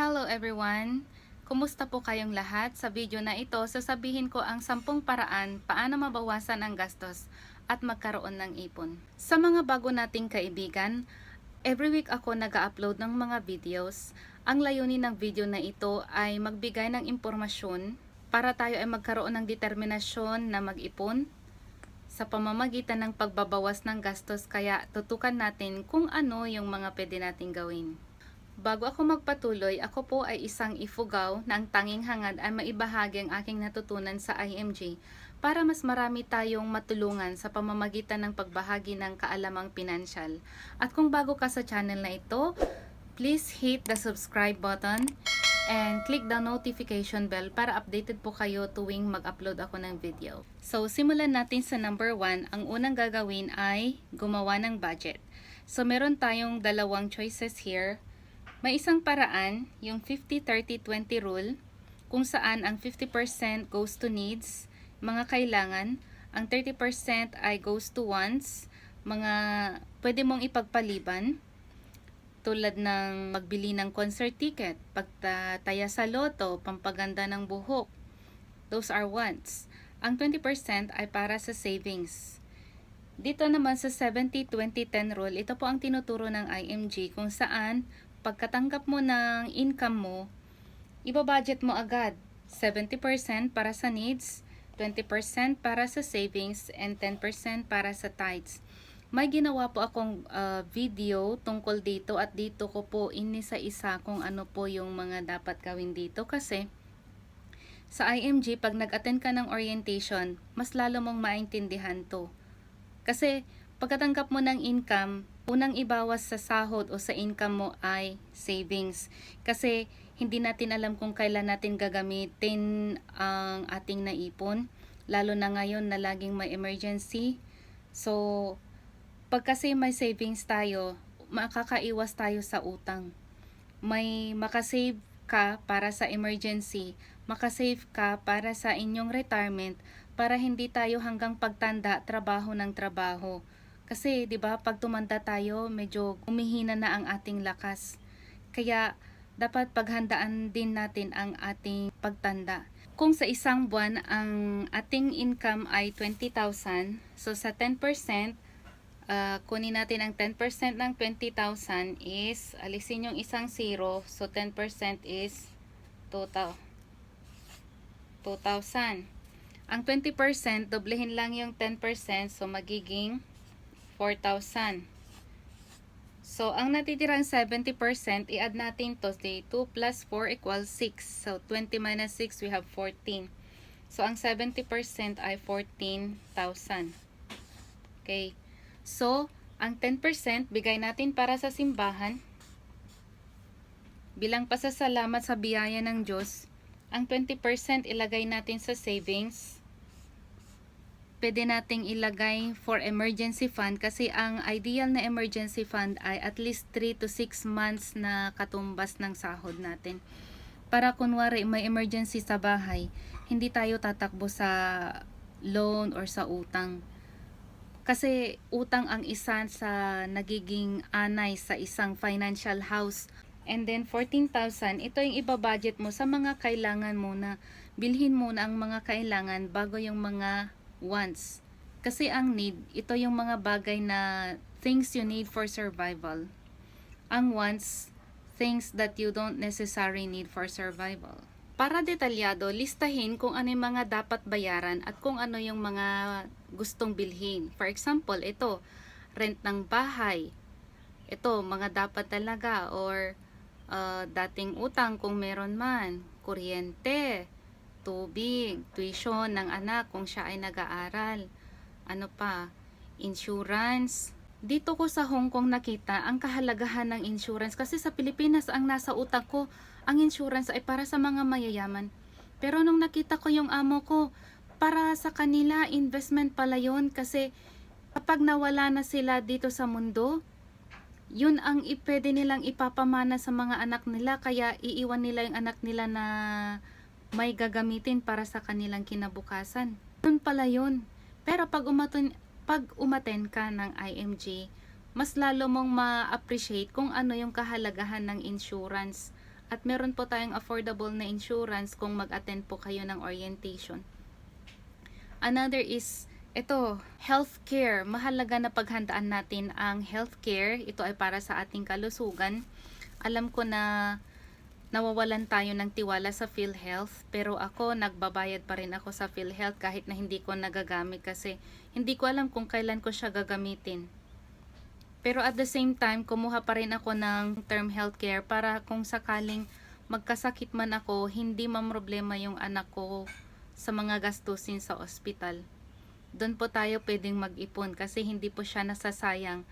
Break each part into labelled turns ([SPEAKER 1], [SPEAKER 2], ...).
[SPEAKER 1] Hello everyone! Kumusta po kayong lahat? Sa video na ito, sasabihin ko ang 10 paraan paano mabawasan ang gastos at magkaroon ng ipon. Sa mga bago nating kaibigan, every week ako nag-upload ng mga videos. Ang layunin ng video na ito ay magbigay ng impormasyon para tayo ay magkaroon ng determinasyon na mag-ipon sa pamamagitan ng pagbabawas ng gastos, kaya tutukan natin kung ano yung mga pwede nating gawin. Bago ako magpatuloy, ako po ay isang ifugaw na ang tanging hangad ay maibahagi ang aking natutunan sa IMG para mas marami tayong matulungan sa pamamagitan ng pagbahagi ng kaalamang pinansyal. At kung bago ka sa channel na ito, please hit the subscribe button and click the notification bell para updated po kayo tuwing mag-upload ako ng video. So, simulan natin sa number 1. Ang unang gagawin ay gumawa ng budget. So, meron tayong dalawang choices here. May isang paraan, yung 50-30-20 rule, kung saan ang 50% goes to needs, mga kailangan, ang 30% ay goes to wants, mga pwede mong ipagpaliban, tulad ng magbili ng concert ticket, pagtataya sa loto, pampaganda ng buhok. Those are wants. Ang 20% ay para sa savings. Dito naman sa 70-20-10 rule, ito po ang tinuturo ng IMG kung saan pagkatanggap mo ng income mo, ibabudget mo agad 70% para sa needs, 20% para sa savings, and 10% para sa tithes. May ginawa po akong video tungkol dito at dito ko po inisa-isa kung ano po yung mga dapat gawin dito, kasi sa IMG pag nag-attend ka ng orientation, mas lalo mong maintindihan to. Kasi pagkatanggap mo ng income, unang ibawas sa sahod o sa income mo ay savings. Kasi hindi natin alam kung kailan natin gagamitin ang ating naipon. Lalo na ngayon na laging may emergency. So, pag kasi may savings tayo, makakaiwas tayo sa utang. May makasave ka para sa emergency, makasave ka para sa inyong retirement, para hindi tayo hanggang pagtanda trabaho ng trabaho. Kasi 'di ba, pag tumanda tayo, medyo umihina na ang ating lakas. Kaya dapat paghandaan din natin ang ating pagtanda. Kung sa isang buwan ang ating income ay 20,000, so sa 10%, kunin natin ang 10% ng 20,000 is, alisin yung isang zero, so 10% is total 2,000. Ang 20%, doblehin lang yung 10%, so magiging 4,000. So, ang natitirang 70%, i-add natin to. 2 plus 4 equals 6. So, 20 minus 6, we have 14. So, ang 70% ay 14,000. Okay. So, ang 10%, bigay natin para sa simbahan. Bilang pasasalamat sa biyaya ng Diyos. Ang 20% ilagay natin sa savings. Pwede nating ilagay for emergency fund, kasi ang ideal na emergency fund ay at least 3 to 6 months na katumbas ng sahod natin. Para kunwari may emergency sa bahay, hindi tayo tatakbo sa loan or sa utang. Kasi utang ang isa sa nagiging anay sa isang financial house. And then 14,000, ito yung ibabudget mo sa mga kailangan muna. Bilhin muna ang mga kailangan bago yung mga wants. Kasi ang need, ito yung mga bagay na things you need for survival. Ang wants, things that you don't necessarily need for survival. Para detalyado, listahin kung ano yung mga dapat bayaran at kung ano yung mga gustong bilhin. For example, ito, rent ng bahay. Ito, mga dapat talaga, or dating utang kung meron man, kuryente, tubig, tuition ng anak kung siya ay nag-aaral, ano pa, insurance. Dito ko sa Hong Kong nakita ang kahalagahan ng insurance, kasi sa Pilipinas ang nasa utak ko, ang insurance ay para sa mga mayayaman. Pero nung nakita ko yung amo ko, para sa kanila investment pala yun, kasi kapag nawala na sila dito sa mundo, yun ang pwede nilang ipapamana sa mga anak nila, kaya iiwan nila yung anak nila na may gagamitin para sa kanilang kinabukasan. Yun pala yun. Pero pag umaten ka ng IMG, mas lalo mong ma-appreciate kung ano yung kahalagahan ng insurance. At meron po tayong affordable na insurance kung mag-attend po kayo ng orientation. Another is, ito, healthcare. Mahalaga na paghandaan natin ang healthcare. Ito ay para sa ating kalusugan. Alam ko na nawawalan tayo ng tiwala sa PhilHealth, pero ako nagbabayad pa rin ako sa PhilHealth kahit na hindi ko nagagamit kasi hindi ko alam kung kailan ko siya gagamitin. Pero at the same time, kumuha pa rin ako ng term healthcare para kung sakaling magkasakit man ako, hindi mamroblema yung anak ko sa mga gastusin sa ospital. Doon po tayo pwedeng mag-ipon kasi hindi po siya nasasayang.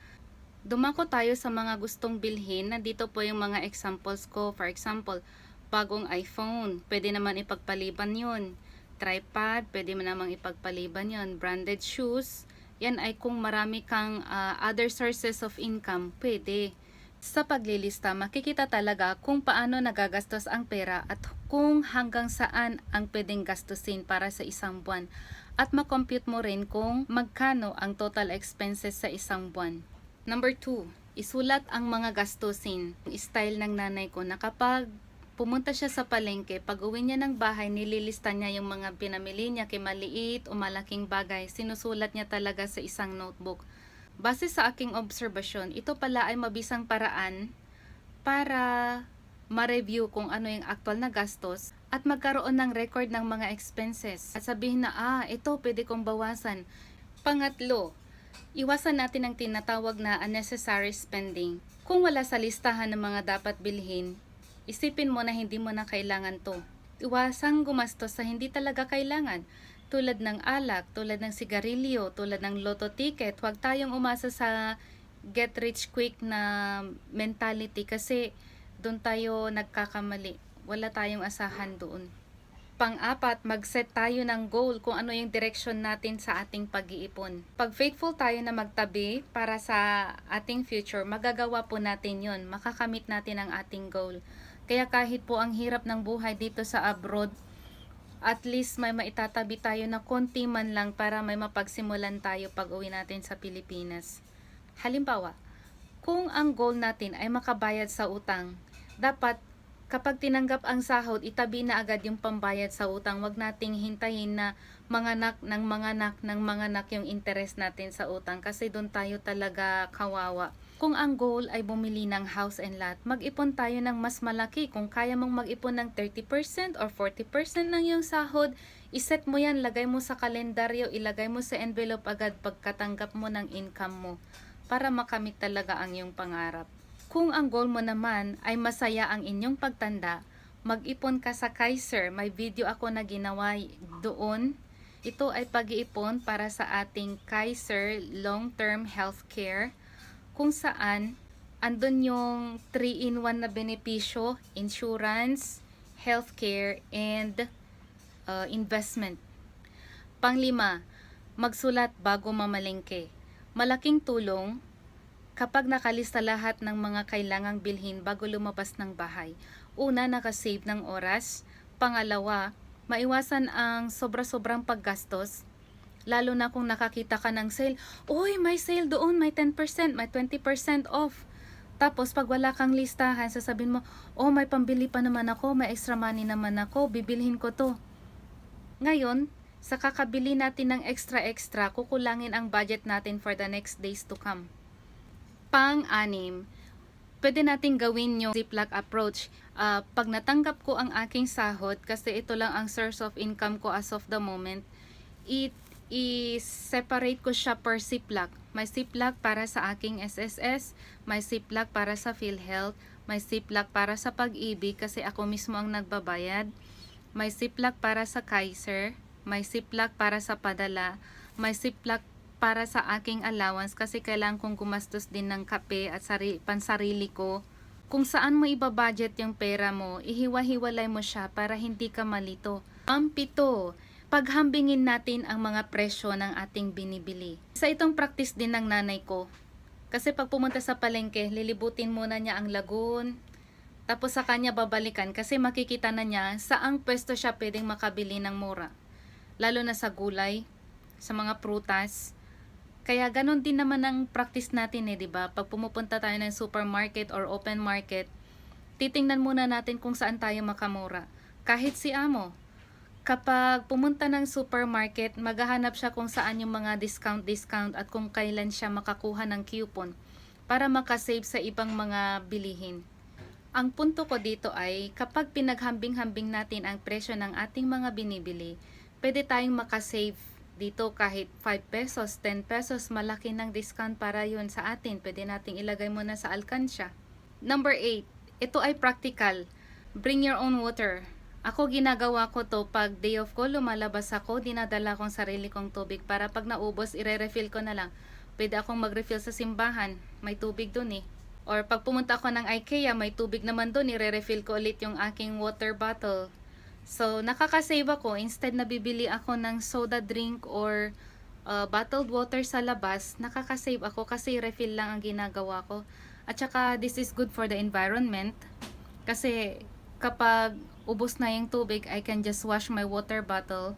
[SPEAKER 1] Dumako tayo sa mga gustong bilhin. Nandito po yung mga examples ko. For example, bagong iPhone, pwede naman ipagpaliban yun. Tripod, pwede naman ipagpaliban yun. Branded shoes, yan ay kung marami kang other sources of income, pwede. Sa paglilista, makikita talaga kung paano nagagastos ang pera at kung hanggang saan ang pwedeng gastusin para sa isang buwan. At makompute mo rin kung magkano ang total expenses sa isang buwan. Number 2, isulat ang mga gastusin. Style ng nanay ko na kapag pumunta siya sa palengke, pag uwi niya ng bahay, nililista niya yung mga pinamili niya, kay maliit o malaking bagay. Sinusulat niya talaga sa isang notebook. Base sa aking obserbasyon, ito pala ay mabisang paraan para ma-review kung ano yung actual na gastos at magkaroon ng record ng mga expenses. At sabihin na, ito pwede kong bawasan. Pangatlo, iwasan natin ang tinatawag na unnecessary spending. Kung wala sa listahan ng mga dapat bilhin, isipin mo na hindi mo na kailangan to. Iwasang gumastos sa hindi talaga kailangan. Tulad ng alak, tulad ng sigarilyo, tulad ng lotto ticket. Huwag tayong umasa sa get rich quick na mentality kasi doon tayo nagkakamali. Wala tayong asahan doon. Pang-apat, mag-set tayo ng goal kung ano yung direction natin sa ating pag-iipon. Pag faithful tayo na magtabi para sa ating future, magagawa po natin yun. Makakamit natin ang ating goal. Kaya kahit po ang hirap ng buhay dito sa abroad, at least may maitatabi tayo na konti man lang para may mapagsimulan tayo pag uwi natin sa Pilipinas. Halimbawa, kung ang goal natin ay makabayad sa utang, dapat kapag tinanggap ang sahod, itabi na agad yung pambayad sa utang. Wag nating hintayin na manganak yung interest natin sa utang kasi doon tayo talaga kawawa. Kung ang goal ay bumili ng house and lot, mag-ipon tayo ng mas malaki. Kung kaya mong mag-ipon ng 30% or 40% ng iyong sahod, iset mo yan, lagay mo sa kalendaryo, ilagay mo sa envelope agad pagkatanggap mo ng income mo para makamit talaga ang iyong pangarap. Kung ang goal mo naman ay masaya ang inyong pagtanda, mag-ipon ka sa Kaiser. May video ako na ginawa doon. Ito ay pag-iipon para sa ating Kaiser Long-Term Healthcare, kung saan andun yung 3-in-1 na benepisyo, insurance, healthcare, and investment. Panglima, magsulat bago mamalengke. Malaking tulong kapag nakalista lahat ng mga kailangang bilhin bago lumabas ng bahay. Una, nakasave ng oras. Pangalawa, maiwasan ang sobra-sobrang paggastos. Lalo na kung nakakita ka ng sale. Uy, may sale doon, may 10%, may 20% off. Tapos pag wala kang listahan, sasabihin mo, oh, may pambili pa naman ako, may extra money naman ako, bibilhin ko to. Ngayon, sa kakabili natin ng extra-extra, kukulangin ang budget natin for the next days to come. Pang-anim, pwede natin gawin yung Ziploc approach. Pag natanggap ko ang aking sahod, kasi ito lang ang source of income ko as of the moment, i-separate ko siya per Ziploc. May Ziploc para sa aking SSS, may Ziploc para sa PhilHealth, may Ziploc para sa Pag-ibig kasi ako mismo ang nagbabayad, may Ziploc para sa Kaiser, may Ziploc para sa padala, may Ziploc para sa aking allowance kasi kailangan kong gumastos din ng kape at pansarili ko. Kung saan mo ibabudget yung pera mo, ihiwa-hiwalay mo siya para hindi ka malito. Pang-pito, paghambingin natin ang mga presyo ng ating binibili. Sa itong practice din ng nanay ko. Kasi pag pumunta sa palengke, lilibutin muna niya ang lagun. Tapos sa kanya babalikan kasi makikita na niya saang pwesto siya pwedeng makabili ng mura. Lalo na sa gulay, sa mga prutas. Kaya ganun din naman ang practice natin di ba? Pag pumupunta tayo ng supermarket or open market, titingnan muna natin kung saan tayo makamura. Kahit si amo, kapag pumunta ng supermarket, maghahanap siya kung saan yung mga discount at kung kailan siya makakuha ng coupon para makasave sa ibang mga bilihin. Ang punto ko dito ay kapag pinaghambing-hambing natin ang presyo ng ating mga binibili, pwede tayong makasave dito kahit 5 pesos, 10 pesos, malaki ng discount para yun sa atin. Pwede nating ilagay muna sa alkansya. Number 8, ito ay practical. Bring your own water. Ako ginagawa ko to pag day off ko, lumalabas ako, dinadala kong sarili kong tubig para pag naubos, ire-refill ko na lang. Pwede akong mag-refill sa simbahan, may tubig dun eh. Or pag pumunta ako ng IKEA, may tubig naman dun, ire-refill ko ulit yung aking water bottle. So, nakakasave ako. Instead na bibili ako ng soda drink or bottled water sa labas, nakakasave ako kasi refill lang ang ginagawa ko. At saka, this is good for the environment. Kasi, kapag ubos na yung tubig, I can just wash my water bottle.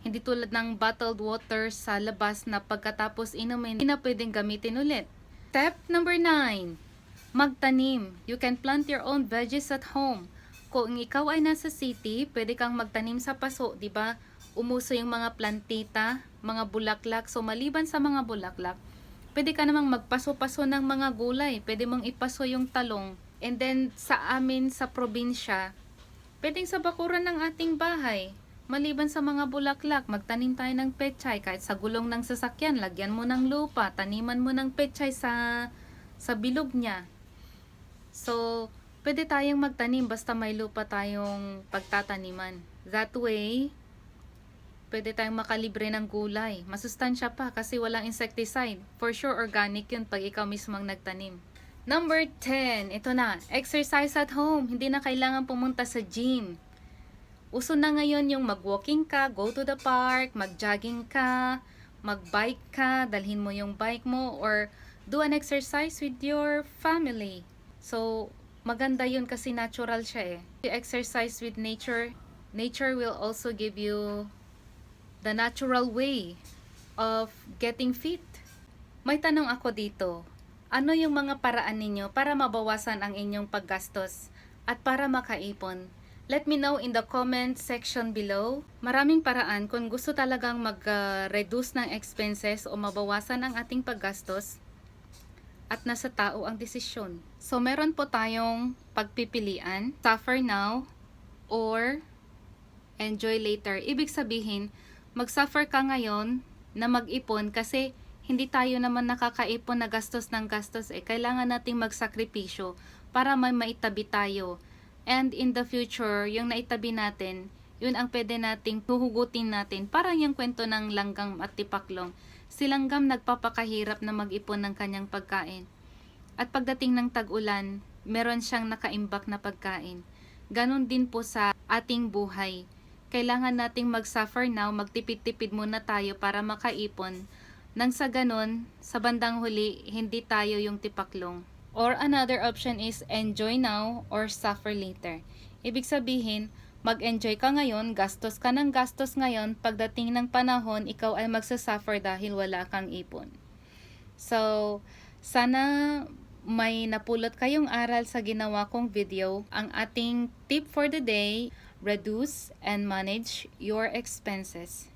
[SPEAKER 1] Hindi tulad ng bottled water sa labas na pagkatapos inumin, hindi na pwedeng gamitin ulit. Step number 9. Magtanim. You can plant your own veggies at home. Kung ikaw ay nasa city, pwede kang magtanim sa paso, di ba? Umuso yung mga plantita, mga bulaklak. So maliban sa mga bulaklak, pwede ka namang magpaso-paso ng mga gulay. Pwede mong ipaso yung talong. And then sa amin sa probinsya, pwedeng sa bakuran ng ating bahay. Maliban sa mga bulaklak, magtanim tayo ng pechay. Kahit sa gulong ng sasakyan, lagyan mo ng lupa, taniman mo ng pechay sa bilog niya. So, pwede tayong magtanim basta may lupa tayong pagtataniman. That way, pwede tayong makalibre ng gulay. Masustansya pa kasi walang insecticide. For sure, organic yun pag ikaw mismo ang nagtanim. Number 10, ito na, exercise at home. Hindi na kailangan pumunta sa gym. Uso na ngayon yung mag-walking ka, go to the park, mag-jogging ka, mag-bike ka, dalhin mo yung bike mo, or do an exercise with your family. So, maganda yun kasi natural siya eh. You exercise with nature. Nature will also give you the natural way of getting fit. May tanong ako dito. Ano yung mga paraan ninyo para mabawasan ang inyong paggastos at para makaipon? Let me know in the comment section below. Maraming paraan kung gusto talagang mag-reduce ng expenses o mabawasan ang ating paggastos. At nasa tao ang desisyon. So, meron po tayong pagpipilian, suffer now, or enjoy later. Ibig sabihin, mag-suffer ka ngayon na mag-ipon kasi hindi tayo naman nakakaipon na gastos ng gastos eh. Kailangan nating magsakripisyo para may maitabi tayo. And in the future, yung naitabi natin, yun ang pwede nating huhugutin natin. Parang yung kwento ng langgam at tipaklong. Si langgam nagpapakahirap na mag-ipon ng kanyang pagkain. At pagdating ng tag-ulan, meron siyang nakaimbak na pagkain. Ganon din po sa ating buhay. Kailangan nating mag-suffer now, magtipid-tipid muna tayo para makaipon. Nang sa ganon, sa bandang huli, hindi tayo yung tipaklong. Or another option is enjoy now or suffer later. Ibig sabihin, mag-enjoy ka ngayon, gastos ka ng gastos ngayon, pagdating ng panahon, ikaw ay magsasuffer dahil wala kang ipon. So, sana may napulot kayong aral sa ginawa kong video. Ang ating tip for the day, reduce and manage your expenses.